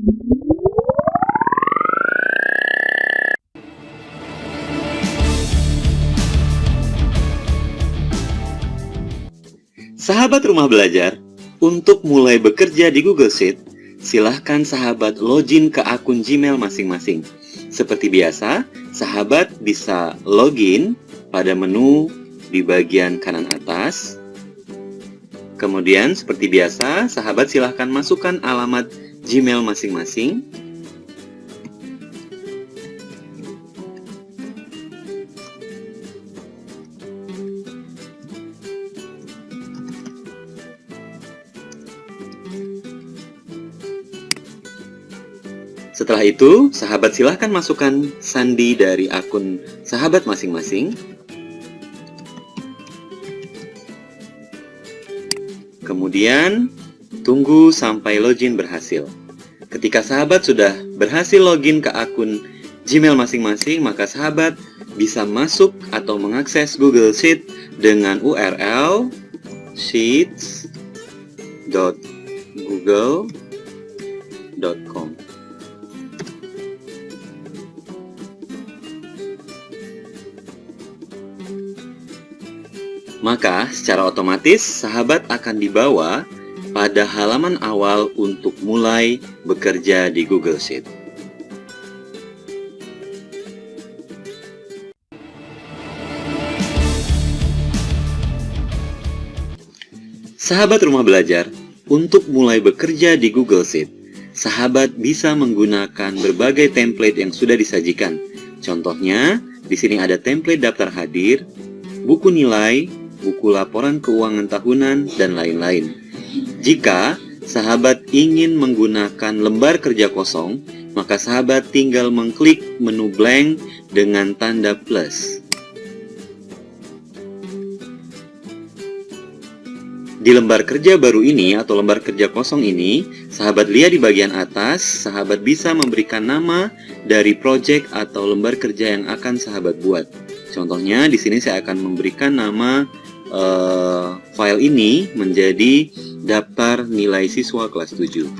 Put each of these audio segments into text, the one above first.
Sahabat Rumah Belajar, untuk mulai bekerja di Google Sheet, silahkan sahabat login ke akun Gmail masing-masing. Seperti biasa, sahabat bisa login pada menu di bagian kanan atas. Kemudian, seperti biasa, sahabat silahkan masukkan alamat Gmail masing-masing. Setelah itu, sahabat silahkan masukkan sandi dari akun sahabat masing-masing. Kemudian, tunggu sampai login berhasil. Ketika sahabat sudah berhasil login ke akun Gmail masing-masing, maka sahabat bisa masuk atau mengakses Google Sheet dengan URL sheets.google.com. Maka, secara otomatis, sahabat akan dibawa pada halaman awal untuk mulai bekerja di Google Sheet. Sahabat Rumah Belajar, untuk mulai bekerja di Google Sheet, sahabat bisa menggunakan berbagai template yang sudah disajikan. Contohnya, di sini ada template daftar hadir, buku nilai, buku laporan keuangan tahunan, dan lain-lain. Jika sahabat ingin menggunakan lembar kerja kosong, maka sahabat tinggal mengklik menu blank dengan tanda plus. Di lembar kerja baru ini atau lembar kerja kosong ini, sahabat lihat di bagian atas, sahabat bisa memberikan nama dari project atau lembar kerja yang akan sahabat buat. Contohnya, di sini saya akan memberikan nama file ini menjadi daftar nilai siswa kelas 7.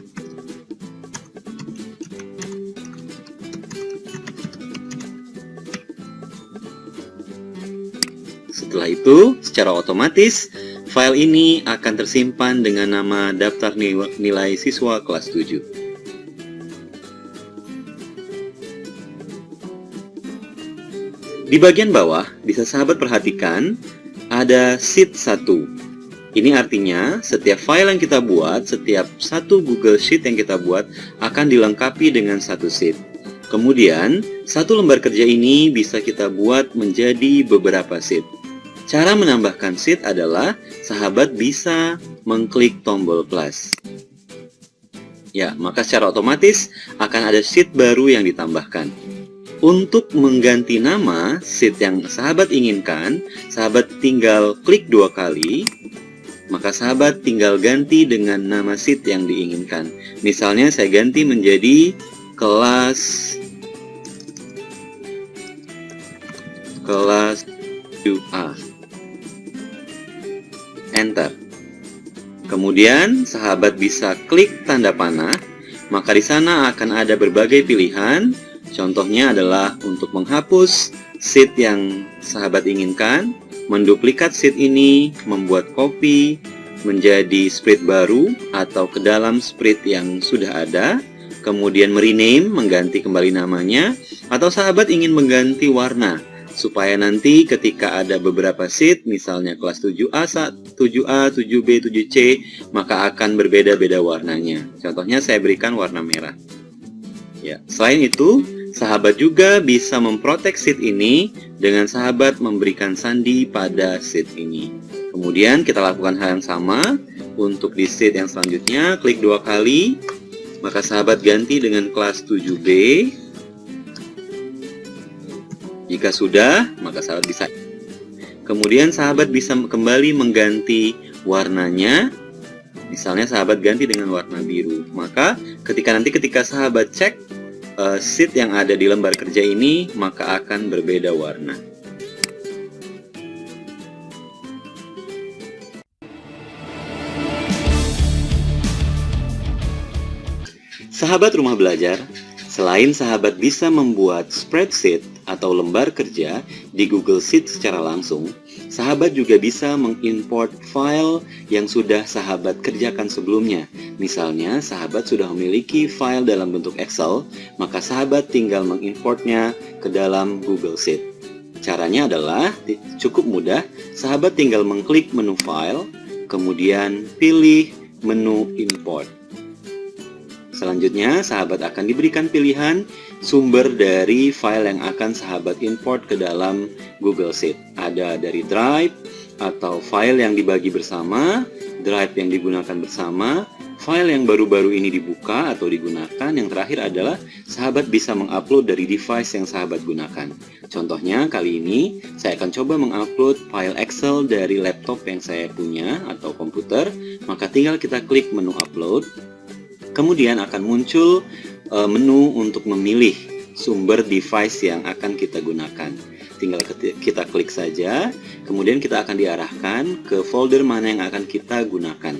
Setelah itu, secara otomatis, file ini akan tersimpan dengan nama daftar nilai siswa kelas 7. Di bagian bawah, bisa sahabat perhatikan, ada sheet 1. Ini artinya setiap file yang kita buat, setiap satu Google Sheet yang kita buat akan dilengkapi dengan satu sheet. Kemudian, satu lembar kerja ini bisa kita buat menjadi beberapa sheet. Cara menambahkan sheet adalah sahabat bisa mengklik tombol plus. Ya, maka secara otomatis akan ada sheet baru yang ditambahkan. Untuk mengganti nama sheet yang sahabat inginkan, sahabat tinggal klik 2 kali, maka sahabat tinggal ganti dengan nama sheet yang diinginkan. Misalnya saya ganti menjadi kelas 7A. Enter. Kemudian sahabat bisa klik tanda panah, maka di sana akan ada berbagai pilihan. Contohnya adalah untuk menghapus sheet yang sahabat inginkan, menduplikat sheet ini, membuat copy menjadi spread baru atau ke dalam spread yang sudah ada, kemudian merename, mengganti kembali namanya, atau sahabat ingin mengganti warna, supaya nanti ketika ada beberapa sheet, misalnya kelas 7A, 7A, 7B, 7C, maka akan berbeda-beda warnanya. Contohnya saya berikan warna merah. Ya, selain itu, sahabat juga bisa memprotek sheet ini dengan sahabat memberikan sandi pada sheet ini. Kemudian kita lakukan hal yang sama untuk di sheet yang selanjutnya, klik 2 kali, maka sahabat ganti dengan kelas 7B. Jika sudah, maka sahabat bisa. Kemudian sahabat bisa kembali mengganti warnanya. Misalnya sahabat ganti dengan warna biru. Maka ketika sahabat cek sheet yang ada di lembar kerja ini, maka akan berbeda warna. Sahabat rumah belajar, selain sahabat bisa membuat spreadsheet atau lembar kerja di Google Sheet secara langsung, sahabat juga bisa mengimport file yang sudah sahabat kerjakan sebelumnya. Misalnya, sahabat sudah memiliki file dalam bentuk Excel, maka sahabat tinggal mengimportnya ke dalam Google Sheet. Caranya adalah cukup mudah, sahabat tinggal mengklik menu file, kemudian pilih menu import. Selanjutnya, sahabat akan diberikan pilihan sumber dari file yang akan sahabat import ke dalam Google Sheet. Ada dari Drive atau file yang dibagi bersama, Drive yang digunakan bersama, file yang baru-baru ini dibuka atau digunakan. Yang terakhir adalah sahabat bisa mengupload dari device yang sahabat gunakan. Contohnya, kali ini saya akan coba mengupload file Excel dari laptop yang saya punya atau komputer. Maka tinggal kita klik menu upload. Kemudian akan muncul menu untuk memilih sumber device yang akan kita gunakan. Tinggal kita klik saja, kemudian kita akan diarahkan ke folder mana yang akan kita gunakan.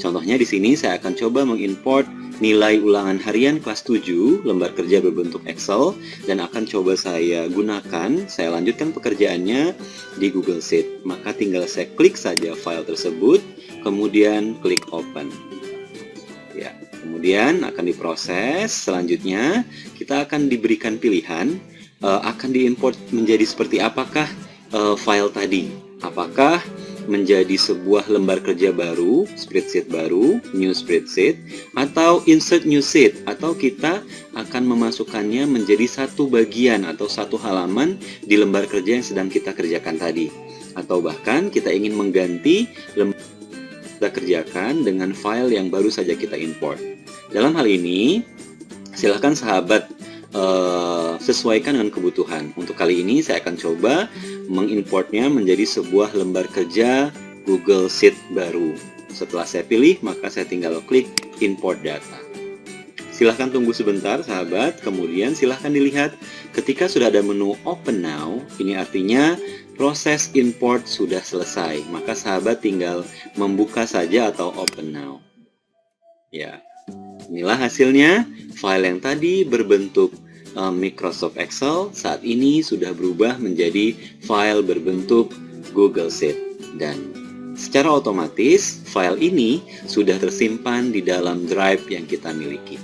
Contohnya di sini saya akan coba mengimport nilai ulangan harian kelas 7, lembar kerja berbentuk Excel, dan akan coba saya gunakan, saya lanjutkan pekerjaannya di Google Sheet. Maka tinggal saya klik saja file tersebut, kemudian klik open. Ya, kemudian akan diproses. Selanjutnya kita akan diberikan pilihan akan diimport menjadi seperti apakah file tadi. Apakah menjadi sebuah lembar kerja baru, spreadsheet baru, new spreadsheet, atau insert new sheet, atau kita akan memasukkannya menjadi satu bagian atau satu halaman di lembar kerja yang sedang kita kerjakan tadi. Atau bahkan kita ingin mengganti lembar kita kerjakan dengan file yang baru saja kita import. Dalam hal ini, silakan sahabat sesuaikan dengan kebutuhan. Untuk kali ini saya akan coba mengimportnya menjadi sebuah lembar kerja Google Sheet baru. Setelah saya pilih, maka saya tinggal klik import data. Silahkan tunggu sebentar sahabat, kemudian silahkan dilihat ketika sudah ada menu open now, ini artinya proses import sudah selesai, maka sahabat tinggal membuka saja atau open now. Ya, inilah hasilnya. File yang tadi berbentuk Microsoft Excel saat ini sudah berubah menjadi file berbentuk Google Sheet, dan secara otomatis file ini sudah tersimpan di dalam drive yang kita miliki.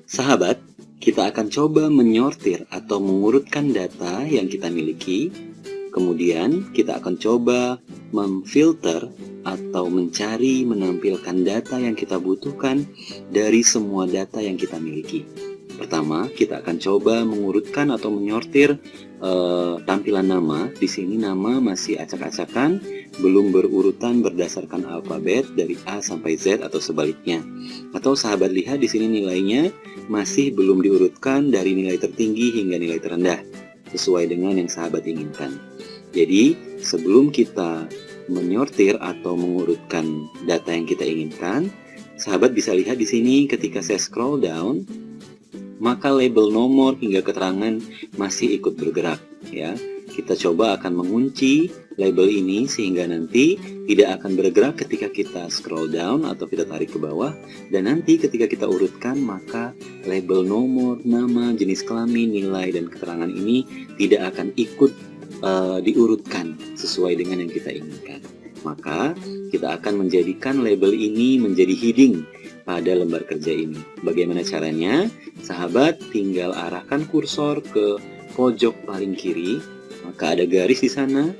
Sahabat, kita akan coba menyortir atau mengurutkan data yang kita miliki. Kemudian kita akan coba memfilter atau mencari menampilkan data yang kita butuhkan dari semua data yang kita miliki. Pertama, kita akan coba mengurutkan atau menyortir tampilan nama. Di sini nama masih acak-acakan, belum berurutan berdasarkan alfabet dari A sampai Z atau sebaliknya. Atau sahabat lihat di sini nilainya masih belum diurutkan dari nilai tertinggi hingga nilai terendah, sesuai dengan yang sahabat inginkan. Jadi, sebelum kita menyortir atau mengurutkan data yang kita inginkan, sahabat bisa lihat di sini ketika saya scroll down, maka label nomor hingga keterangan masih ikut bergerak, ya. Kita coba akan mengunci label ini sehingga nanti tidak akan bergerak ketika kita scroll down atau kita tarik ke bawah, dan nanti ketika kita urutkan maka label nomor, nama, jenis kelamin, nilai, dan keterangan ini tidak akan ikut diurutkan sesuai dengan yang kita inginkan. Maka kita akan menjadikan label ini menjadi heading pada lembar kerja ini. Bagaimana caranya? Sahabat tinggal arahkan kursor ke pojok paling kiri, maka ada garis di sana,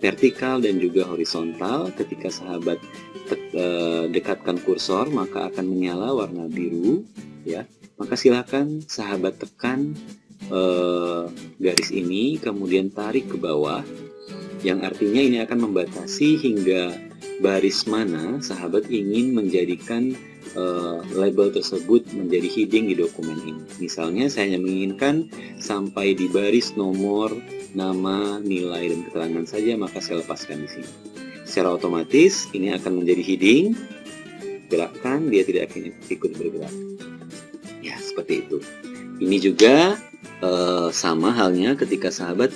vertikal dan juga horizontal. Ketika sahabat dekatkan kursor, maka akan menyala warna biru, ya. Maka silakan sahabat tekan garis ini, kemudian tarik ke bawah, yang artinya ini akan membatasi hingga baris mana sahabat ingin menjadikan label tersebut menjadi heading di dokumen ini. Misalnya saya hanya menginginkan sampai di baris nomor, nama, nilai, dan keterangan saja, maka saya lepaskan di sini. Secara otomatis ini akan menjadi heading, gerakan dia tidak akan ikut bergerak. Ya, seperti itu. Ini juga Sama halnya ketika sahabat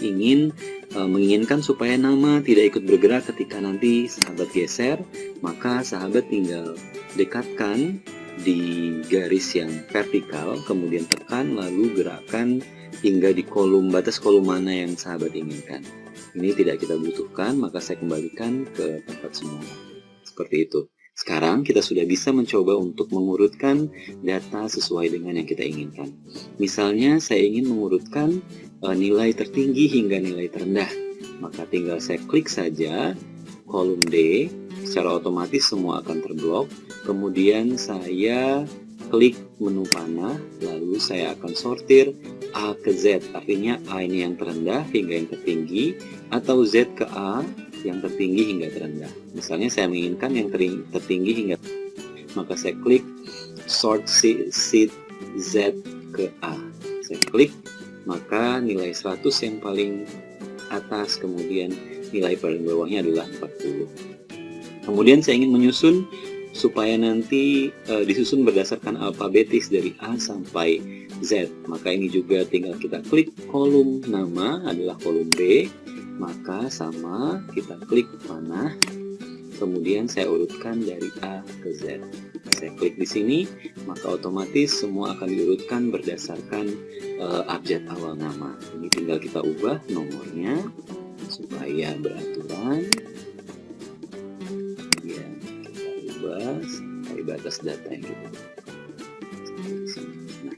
menginginkan supaya nama tidak ikut bergerak ketika nanti sahabat geser, maka sahabat tinggal dekatkan di garis yang vertikal, kemudian tekan lalu gerakkan hingga di batas kolom mana yang sahabat inginkan. Ini tidak kita butuhkan, maka saya kembalikan ke tempat semula. Seperti itu. Sekarang kita sudah bisa mencoba untuk mengurutkan data sesuai dengan yang kita inginkan. Misalnya saya ingin mengurutkan nilai tertinggi hingga nilai terendah. Maka tinggal saya klik saja kolom D, secara otomatis semua akan terblok. Kemudian saya klik menu panah, lalu saya akan sortir A ke Z, artinya A ini yang terendah hingga yang tertinggi, atau Z ke A yang tertinggi hingga terendah. Misalnya saya menginginkan yang tertinggi hingga, maka saya klik sort sheet Z ke A. Saya klik, maka nilai 100 yang paling atas, kemudian nilai paling bawahnya adalah 40. Kemudian saya ingin menyusun supaya nanti disusun berdasarkan alfabetis dari A sampai Z. Maka ini juga tinggal kita klik kolom nama adalah kolom B. Maka sama, kita klik panah, kemudian saya urutkan dari A ke Z. Saya klik di sini, maka otomatis semua akan diurutkan berdasarkan abjad awal nama. Ini tinggal kita ubah nomornya supaya beraturan. Ya, kita ubah sampai batas data yang kita butuhkan. Nah,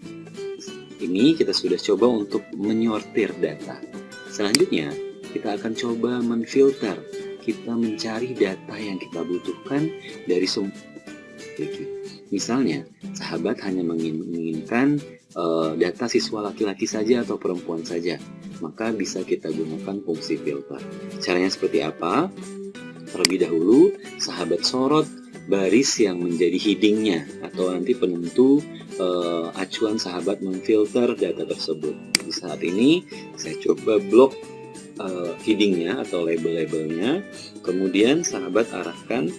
ini kita sudah coba untuk menyortir data. Selanjutnya, kita akan coba menfilter. Kita mencari data yang kita butuhkan dari semua. Misalnya, sahabat hanya menginginkan data siswa laki-laki saja atau perempuan saja, maka bisa kita gunakan fungsi filter. Caranya seperti apa? Terlebih dahulu, sahabat sorot baris yang menjadi headingnya atau nanti penentu acuan sahabat memfilter data tersebut. Di saat ini, saya coba blok headingnya atau label-labelnya, kemudian sahabat arahkan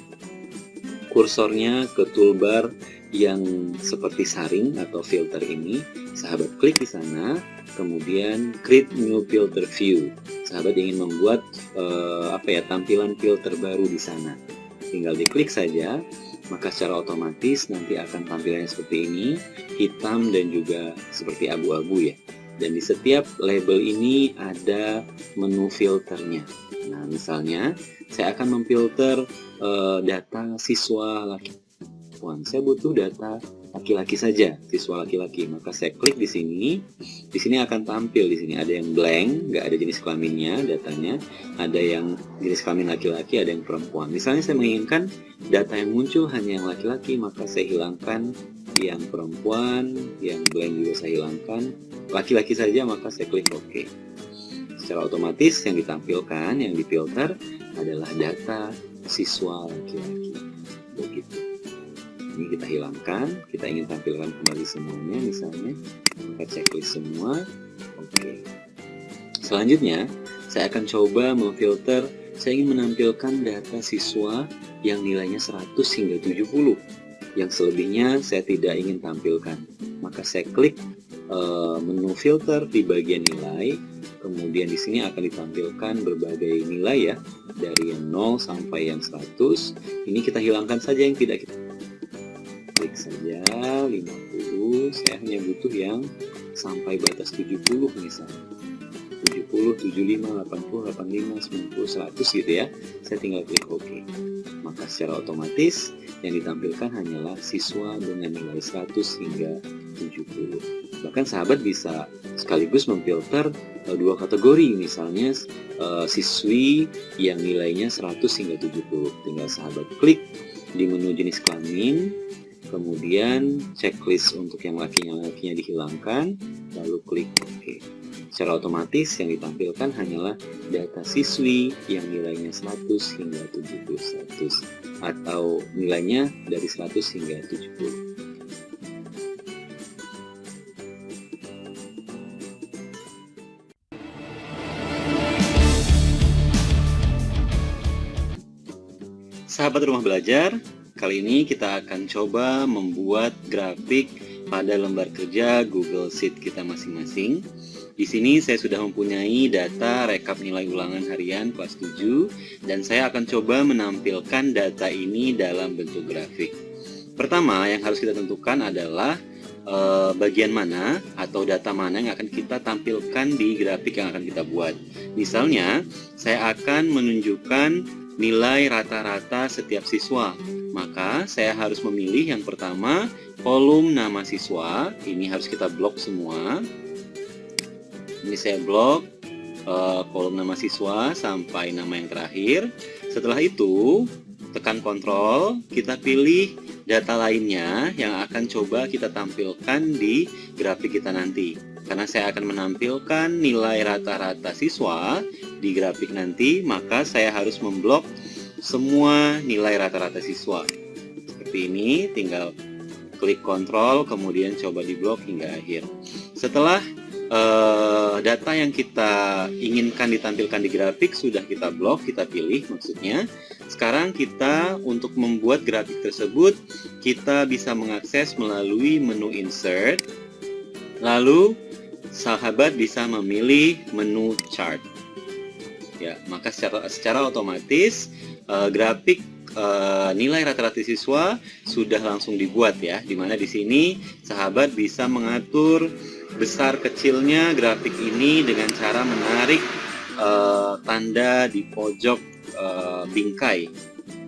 kursornya ke toolbar yang seperti saring atau filter ini. Sahabat klik di sana, kemudian create new filter view. Sahabat ingin membuat tampilan filter baru di sana. Tinggal diklik saja, maka secara otomatis nanti akan tampilannya seperti ini, hitam dan juga seperti abu-abu ya. Dan di setiap label ini ada menu filternya. Nah, misalnya saya akan memfilter data siswa laki-laki. Saya butuh data laki-laki saja, siswa laki-laki. Maka saya klik di sini. Di sini akan tampil, di sini ada yang blank, nggak ada jenis kelaminnya datanya. Ada yang jenis kelamin laki-laki, ada yang perempuan. Misalnya saya menginginkan data yang muncul hanya yang laki-laki, maka saya hilangkan yang perempuan, yang blank juga saya hilangkan, laki-laki saja, maka saya klik OK. Secara otomatis yang ditampilkan, yang difilter adalah data siswa laki-laki. Begitu. Ini kita hilangkan, kita ingin tampilkan kembali semuanya misalnya, maka saya klik semua, OK. Selanjutnya, saya akan coba memfilter, saya ingin menampilkan data siswa yang nilainya 100 hingga 70. Yang selebihnya saya tidak ingin tampilkan. Maka saya klik menu filter di bagian nilai, kemudian di sini akan ditampilkan berbagai nilai ya, dari yang 0 sampai yang 100. Ini kita hilangkan saja yang tidak kita klik saja 50. Saya hanya butuh yang sampai batas 70 misalnya. 70, 75, 80, 85, 90, 100 gitu ya. Saya tinggal klik OK. Maka secara otomatis yang ditampilkan hanyalah siswa dengan nilai 100 hingga 70. Bahkan sahabat bisa sekaligus memfilter dua kategori, misalnya siswi yang nilainya 100 hingga 70. Tinggal sahabat klik di menu jenis kelamin, kemudian checklist untuk yang lakinya dihilangkan, lalu klik OK. Secara otomatis yang ditampilkan hanyalah data siswi yang nilainya 100 hingga 70, 100, atau nilainya dari 100 hingga 70. Sahabat rumah belajar, kali ini kita akan coba membuat grafik pada lembar kerja Google Sheet kita masing-masing. Di sini saya sudah mempunyai data rekap nilai ulangan harian kelas 7 dan saya akan coba menampilkan data ini dalam bentuk grafik. Pertama yang harus kita tentukan adalah bagian mana atau data mana yang akan kita tampilkan di grafik yang akan kita buat. Misalnya, saya akan menunjukkan nilai rata-rata setiap siswa. Maka, saya harus memilih yang pertama, kolom nama siswa. Ini harus kita blok semua. Ini saya blok kolom nama siswa sampai nama yang terakhir. Setelah itu, tekan kontrol, kita pilih data lainnya yang akan coba kita tampilkan di grafik kita nanti. Karena saya akan menampilkan nilai rata-rata siswa di grafik nanti, maka saya harus memblok semua nilai rata-rata siswa. Seperti ini, tinggal klik kontrol, kemudian coba diblok hingga akhir. Setelah data yang kita inginkan ditampilkan di grafik sudah kita blok, kita pilih maksudnya. Sekarang kita untuk membuat grafik tersebut, kita bisa mengakses melalui menu insert. Lalu sahabat bisa memilih menu chart. Ya, maka secara otomatis grafik nilai rata-rata siswa sudah langsung dibuat ya. Dimana di sini sahabat bisa mengatur besar kecilnya grafik ini dengan cara menarik tanda di pojok bingkai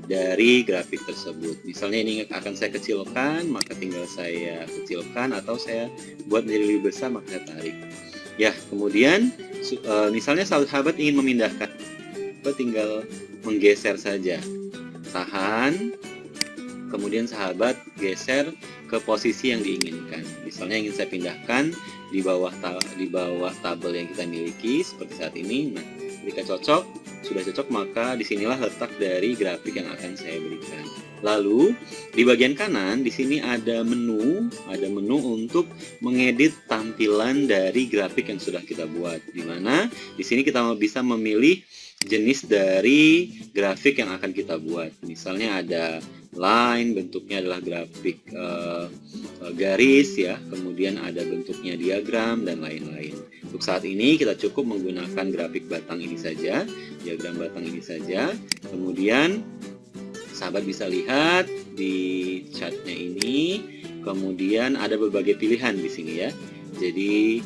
dari grafik tersebut. Misalnya ini akan saya kecilkan, maka tinggal saya kecilkan, atau saya buat menjadi lebih besar, maka saya tarik. Ya, kemudian misalnya sahabat ingin memindahkan, tinggal menggeser saja. Tahan, kemudian sahabat geser ke posisi yang diinginkan. Misalnya ingin saya pindahkan di bawah tabel yang kita miliki seperti saat ini. Nah, jika sudah cocok, maka disinilah letak dari grafik yang akan saya berikan. Lalu di bagian kanan di sini ada menu untuk mengedit tampilan dari grafik yang sudah kita buat. Di mana di sini kita bisa memilih jenis dari grafik yang akan kita buat. Misalnya ada line, bentuknya adalah grafik garis ya, kemudian ada bentuknya diagram dan lain-lain. Untuk saat ini kita cukup menggunakan grafik batang ini saja, diagram batang ini saja. Kemudian sahabat bisa lihat di chartnya ini, kemudian ada berbagai pilihan di sini ya. Jadi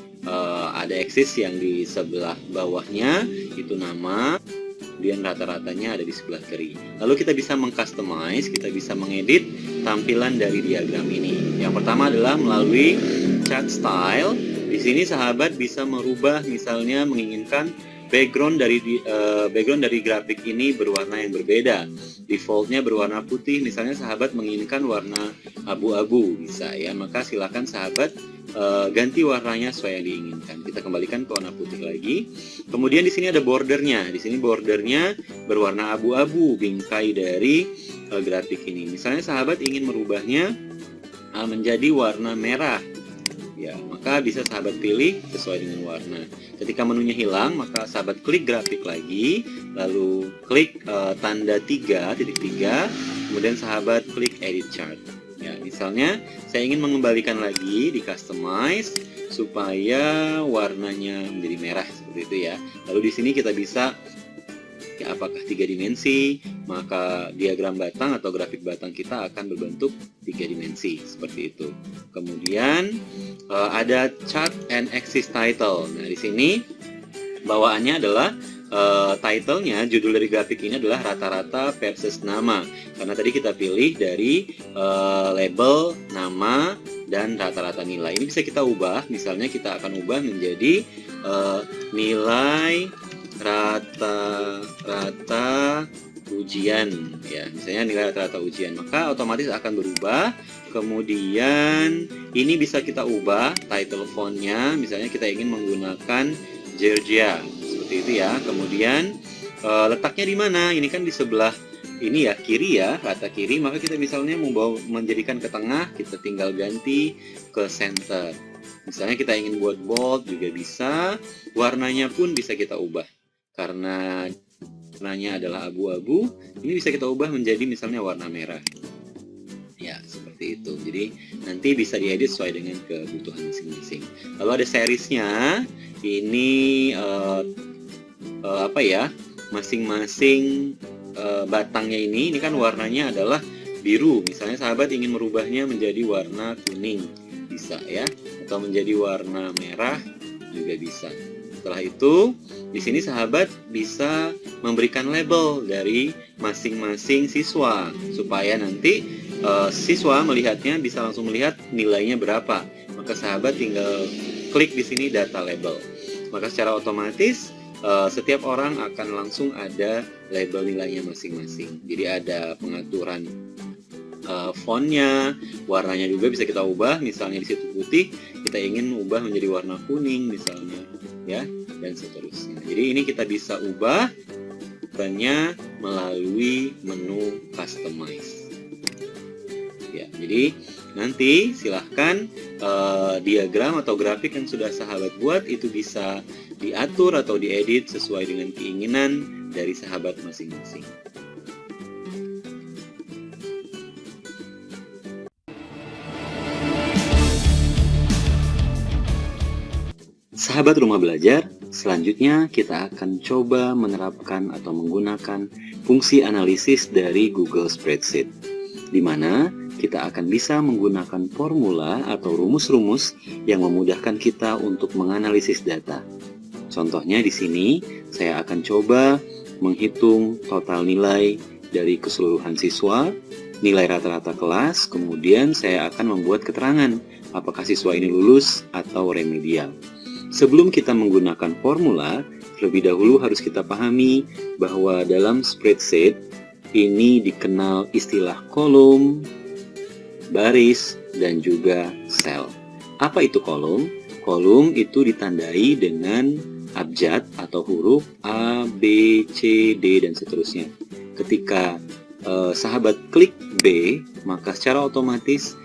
ada axis yang di sebelah bawahnya itu nama, kemudian rata-ratanya ada di sebelah kiri. Lalu kita bisa mengcustomize, kita bisa mengedit tampilan dari diagram ini. Yang pertama adalah melalui chart style. Di sini sahabat bisa merubah, misalnya menginginkan background dari grafik ini berwarna yang berbeda. Defaultnya berwarna putih, misalnya sahabat menginginkan warna abu-abu, bisa ya. Maka silakan sahabat ganti warnanya sesuai yang diinginkan. Kita kembalikan ke warna putih lagi. Kemudian di sini ada bordernya. Di sini bordernya berwarna abu-abu, bingkai dari grafik ini. Misalnya sahabat ingin merubahnya menjadi warna merah. Ya, maka bisa sahabat pilih sesuai dengan warna. Ketika menunya hilang, maka sahabat klik grafik lagi, lalu klik tanda 3, titik 3, kemudian sahabat klik edit chart. Ya, misalnya saya ingin mengembalikan lagi di customize supaya warnanya menjadi merah seperti itu ya. Lalu di sini kita bisa apakah 3 dimensi, maka diagram batang atau grafik batang kita akan berbentuk 3 dimensi seperti itu. Kemudian ada chart and axis title. Nah, di sini bawaannya adalah title-nya, judul dari grafik ini adalah rata-rata versus nama. Karena tadi kita pilih dari label, nama, dan rata-rata nilai. Ini bisa kita ubah, misalnya kita akan ubah menjadi nilai rata-rata ujian ya, misalnya nilai rata-rata ujian, maka otomatis akan berubah. Kemudian ini bisa kita ubah title fontnya, misalnya kita ingin menggunakan Georgia seperti itu ya. Kemudian letaknya di mana? Ini kan di sebelah ini ya, kiri ya, rata kiri, maka kita misalnya mau menjadikan ke tengah, kita tinggal ganti ke center. Misalnya kita ingin buat bold juga bisa, warnanya pun bisa kita ubah. Karena warnanya adalah abu-abu, ini bisa kita ubah menjadi misalnya warna merah. Ya, seperti itu. Jadi nanti bisa diedit sesuai dengan kebutuhan masing-masing. Lalu ada seriesnya. Ini masing-masing batangnya ini kan warnanya adalah biru. Misalnya sahabat ingin merubahnya menjadi warna kuning, bisa ya, atau menjadi warna merah juga bisa. Setelah itu, di sini sahabat bisa memberikan label dari masing-masing siswa supaya nanti siswa melihatnya bisa langsung melihat nilainya berapa. Maka sahabat tinggal klik di sini data label. Maka secara otomatis setiap orang akan langsung ada label nilainya masing-masing. Jadi ada pengaturan fontnya, warnanya juga bisa kita ubah. Misalnya di situ putih, kita ingin ubah menjadi warna kuning misalnya, ya, dan seterusnya. Jadi ini kita bisa ubah banyak melalui menu customize. Ya, jadi nanti silahkan diagram atau grafik yang sudah sahabat buat itu bisa diatur atau diedit sesuai dengan keinginan dari sahabat masing-masing. Sahabat Rumah Belajar, selanjutnya kita akan coba menerapkan atau menggunakan fungsi analisis dari Google Spreadsheet, di mana kita akan bisa menggunakan formula atau rumus-rumus yang memudahkan kita untuk menganalisis data. Contohnya di sini, saya akan coba menghitung total nilai dari keseluruhan siswa, nilai rata-rata kelas, kemudian saya akan membuat keterangan apakah siswa ini lulus atau remedial. Sebelum kita menggunakan formula, terlebih dahulu harus kita pahami bahwa dalam spreadsheet ini dikenal istilah kolom, baris, dan juga sel. Apa itu kolom? Kolom itu ditandai dengan abjad atau huruf A, B, C, D, dan seterusnya. Ketika sahabat klik B, maka secara otomatis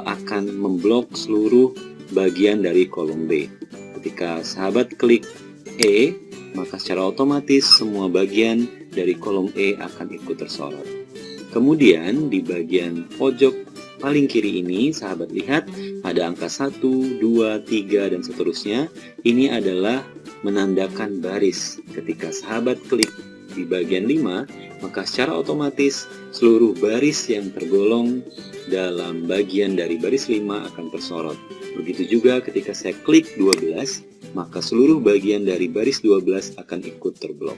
akan memblok seluruh bagian dari kolom B. Ketika sahabat klik E, maka secara otomatis semua bagian dari kolom E akan ikut tersorot. Kemudian di bagian pojok paling kiri ini, sahabat lihat ada angka 1, 2, 3, dan seterusnya. Ini adalah menandakan baris. Ketika sahabat klik di bagian 5, maka secara otomatis seluruh baris yang tergolong dalam bagian dari baris 5 akan tersorot. Begitu juga ketika saya klik 12, maka seluruh bagian dari baris 12 akan ikut terblok.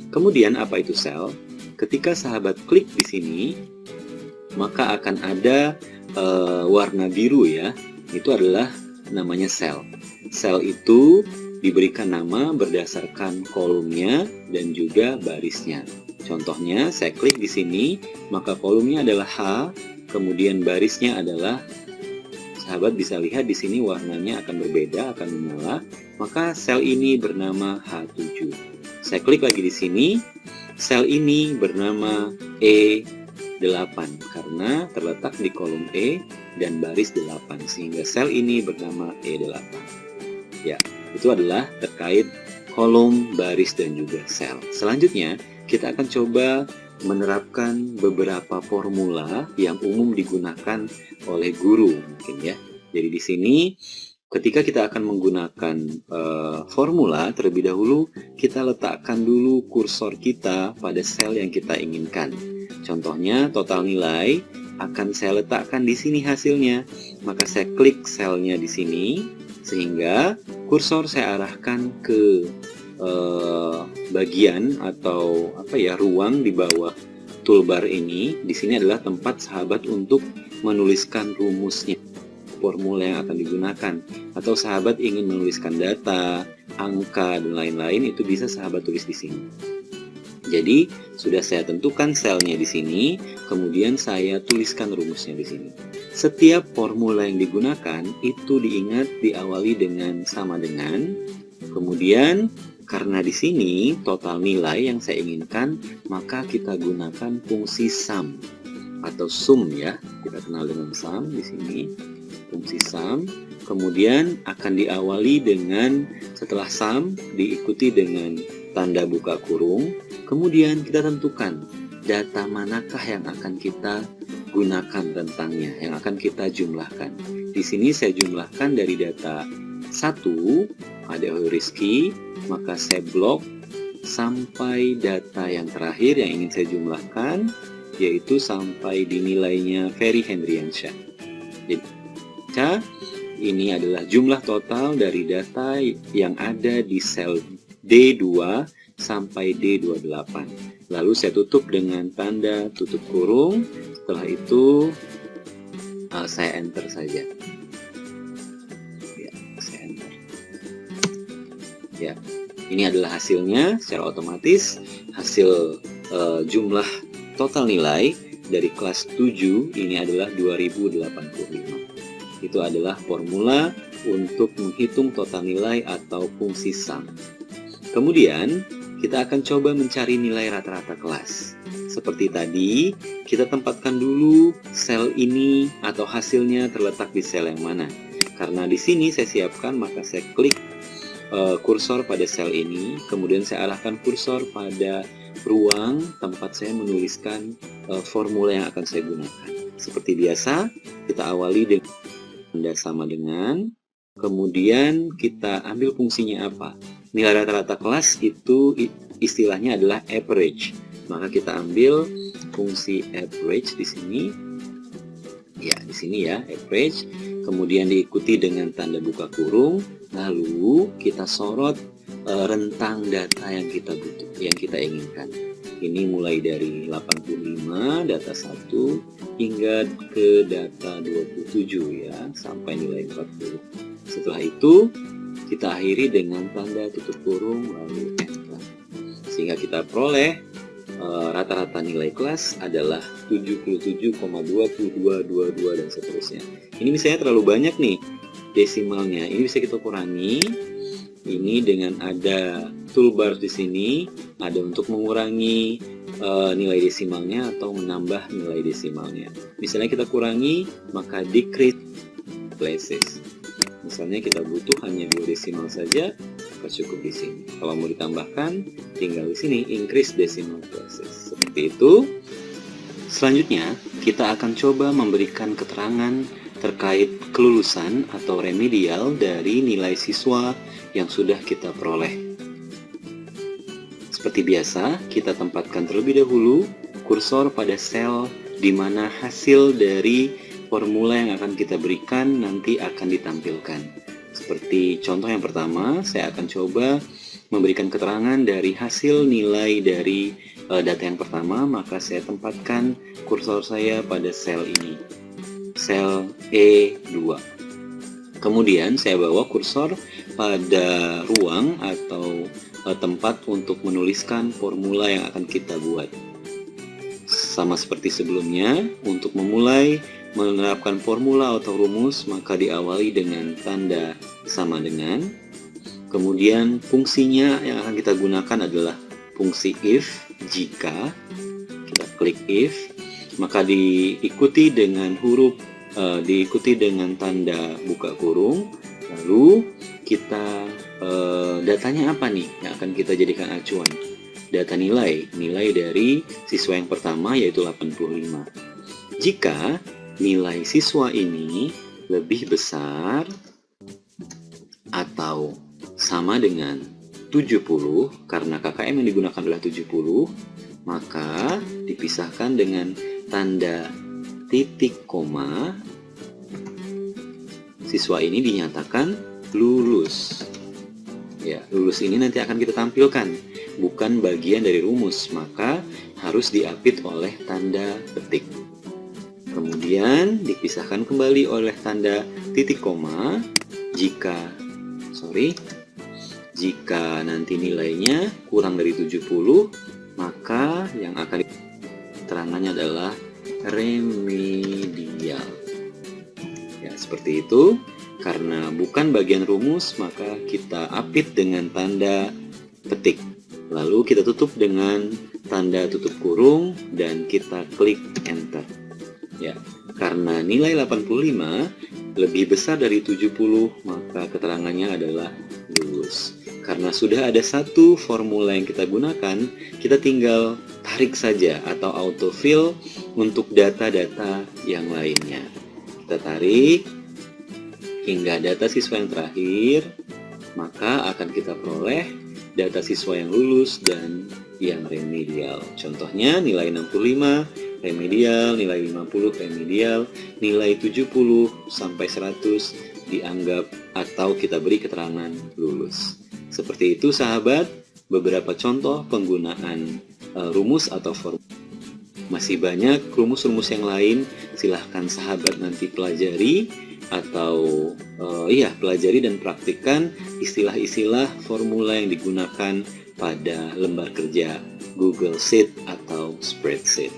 Kemudian apa itu sel? Ketika sahabat klik di sini, maka akan ada warna biru ya. Itu adalah namanya sel. Sel itu diberikan nama berdasarkan kolomnya dan juga barisnya. Contohnya, saya klik di sini, maka kolomnya adalah H, kemudian barisnya adalah, sahabat bisa lihat di sini warnanya akan berbeda, akan menyala, maka sel ini bernama H7. Saya klik lagi di sini, sel ini bernama E8 karena terletak di kolom E dan baris 8, sehingga sel ini bernama E8. Ya, itu adalah terkait kolom, baris, dan juga sel. Selanjutnya, kita akan coba menerapkan beberapa formula yang umum digunakan oleh guru mungkin ya. Jadi di sini ketika kita akan menggunakan formula, terlebih dahulu kita letakkan dulu kursor kita pada sel yang kita inginkan. Contohnya total nilai akan saya letakkan di sini hasilnya. Maka saya klik selnya di sini sehingga kursor saya arahkan ke bagian atau ruang di bawah toolbar ini. Di sini adalah tempat sahabat untuk menuliskan rumusnya, formula yang akan digunakan, atau sahabat ingin menuliskan data, angka, dan lain-lain, itu bisa sahabat tulis di sini. Jadi sudah saya tentukan selnya di sini, kemudian saya tuliskan rumusnya di sini. Setiap formula yang digunakan itu diingat diawali dengan sama dengan, kemudian karena di sini total nilai yang saya inginkan, maka kita gunakan fungsi sum atau sum ya. Kita kenal dengan sum di sini, fungsi sum. Kemudian akan diawali dengan setelah sum diikuti dengan tanda buka kurung. Kemudian kita tentukan data manakah yang akan kita gunakan rentangnya yang akan kita jumlahkan. Di sini saya jumlahkan dari data 1, ada Rizky, maka saya blok sampai data yang terakhir yang ingin saya jumlahkan, yaitu sampai di nilainya Ferry Hendriansyah. Jadi, ini adalah jumlah total dari data yang ada di sel D2 sampai D28. Lalu saya tutup dengan tanda tutup kurung. Setelah itu saya enter saja. Ya, saya enter. Ya, ini adalah hasilnya secara otomatis. Hasil jumlah total nilai dari kelas 7 ini adalah 2085. Itu adalah formula untuk menghitung total nilai atau fungsi sum. Kemudian, kita akan coba mencari nilai rata-rata kelas. Seperti tadi, kita tempatkan dulu sel ini atau hasilnya terletak di sel yang mana. Karena di sini saya siapkan, maka saya klik kursor pada sel ini, kemudian saya arahkan kursor pada ruang tempat saya menuliskan formula yang akan saya gunakan. Seperti biasa, kita awali dengan tanda sama dengan, kemudian kita ambil fungsinya apa. Nilai rata-rata kelas itu istilahnya adalah average. Maka kita ambil fungsi average di sini. Ya, di sini ya, average. Kemudian diikuti dengan tanda buka kurung. Lalu kita sorot rentang data yang kita butuh, yang kita inginkan. Ini mulai dari 85 data 1 hingga ke data 27 ya, sampai nilai 40. Setelah itu kita akhiri dengan tanda tutup kurung lalu enter. Sehingga kita peroleh rata-rata nilai kelas adalah 77,2222 dan seterusnya. Ini misalnya terlalu banyak nih desimalnya. Ini bisa kita kurangi. Ini dengan ada toolbar di sini, ada untuk mengurangi nilai desimalnya atau menambah nilai desimalnya. Misalnya kita kurangi, maka decrease places. Misalnya kita butuh hanya 2 desimal saja, maka cukup di sini. Kalau mau ditambahkan, tinggal di sini increase decimal places. Seperti itu. Selanjutnya, kita akan coba memberikan keterangan terkait kelulusan atau remedial dari nilai siswa yang sudah kita peroleh. Seperti biasa, kita tempatkan terlebih dahulu kursor pada sel di mana hasil dari formula yang akan kita berikan nanti akan ditampilkan. Seperti contoh yang pertama, saya akan coba memberikan keterangan dari hasil nilai dari data yang pertama, maka saya tempatkan kursor saya pada sel ini, sel E2. Kemudian saya bawa kursor pada ruang atau tempat untuk menuliskan formula yang akan kita buat. Sama seperti sebelumnya, untuk memulai menerapkan formula atau rumus, maka diawali dengan tanda sama dengan. Kemudian fungsinya yang akan kita gunakan adalah fungsi if, jika. Kita klik if, maka diikuti dengan diikuti dengan tanda buka kurung. Lalu kita datanya apa nih yang akan kita jadikan acuan? Data nilai dari siswa yang pertama yaitu 85. Jika nilai siswa ini lebih besar atau sama dengan 70, karena KKM yang digunakan adalah 70, maka dipisahkan dengan tanda titik koma. Siswa ini dinyatakan lulus. Ya, lulus ini nanti akan kita tampilkan, bukan bagian dari rumus, maka harus diapit oleh tanda petik. Kemudian dipisahkan kembali oleh tanda titik koma jika nanti nilainya kurang dari 70, maka yang akan keterangannya adalah remedial. Ya, seperti itu. Karena bukan bagian rumus, maka kita apit dengan tanda petik. Lalu kita tutup dengan tanda tutup kurung dan kita klik enter. Ya, karena nilai 85 lebih besar dari 70, maka keterangannya adalah lulus. Karena sudah ada satu formula yang kita gunakan, kita tinggal tarik saja atau autofill untuk data-data yang lainnya. Kita tarik hingga data siswa yang terakhir, maka akan kita peroleh data siswa yang lulus dan yang remedial. Contohnya nilai 65 remedial, nilai 50 remedial, nilai 70 sampai 100 dianggap atau kita beri keterangan lulus. Seperti itu sahabat, beberapa contoh penggunaan rumus atau formula. Masih banyak rumus-rumus yang lain, silahkan sahabat nanti pelajari atau pelajari dan praktikkan istilah-istilah formula yang digunakan pada lembar kerja Google Sheet atau Spreadsheet.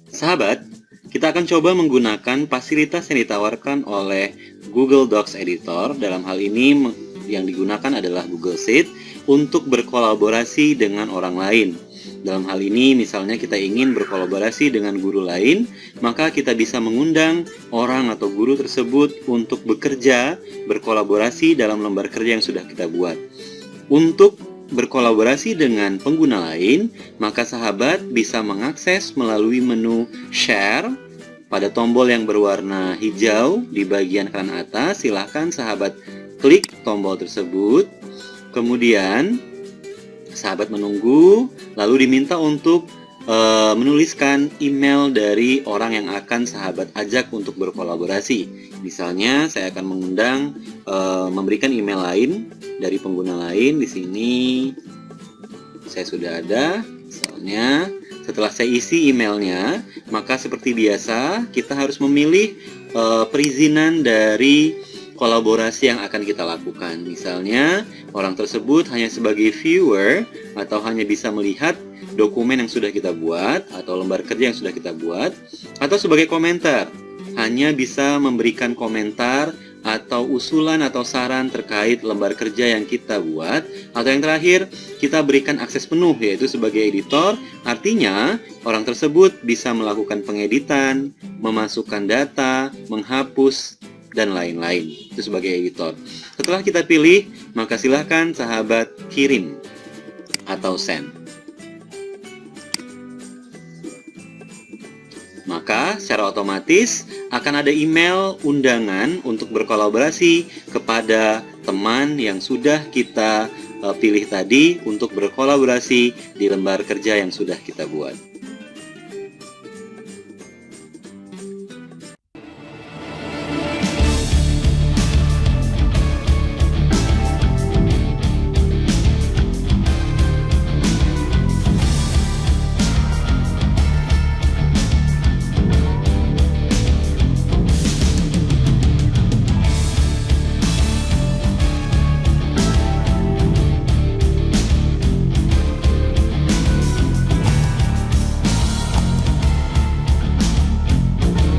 Sahabat, kita akan coba menggunakan fasilitas yang ditawarkan oleh Google Docs Editor. Dalam hal ini yang digunakan adalah Google Sheet untuk berkolaborasi dengan orang lain. Dalam hal ini misalnya kita ingin berkolaborasi dengan guru lain, maka kita bisa mengundang orang atau guru tersebut untuk bekerja, berkolaborasi dalam lembar kerja yang sudah kita buat. Untuk berkolaborasi dengan pengguna lain, maka sahabat bisa mengakses melalui menu Share pada tombol yang berwarna hijau di bagian kanan atas. Silahkan sahabat klik tombol tersebut, kemudian sahabat menunggu, lalu diminta untuk menuliskan email dari orang yang akan sahabat ajak untuk berkolaborasi. Misalnya saya akan mengundang memberikan email lain dari pengguna lain. Di sini saya sudah ada. Misalnya setelah saya isi emailnya, maka seperti biasa kita harus memilih perizinan dari kolaborasi yang akan kita lakukan. Misalnya orang tersebut hanya sebagai viewer atau hanya bisa melihat dokumen yang sudah kita buat atau lembar kerja yang sudah kita buat, atau sebagai komentar, hanya bisa memberikan komentar atau usulan atau saran terkait lembar kerja yang kita buat, atau yang terakhir kita berikan akses penuh yaitu sebagai editor. Artinya orang tersebut bisa melakukan pengeditan, memasukkan data, menghapus dan lain-lain. Itu sebagai editor. Setelah kita pilih, maka silahkan sahabat kirim atau send. Maka secara otomatis akan ada email undangan untuk berkolaborasi kepada teman yang sudah kita pilih tadi untuk berkolaborasi di lembar kerja yang sudah kita buat.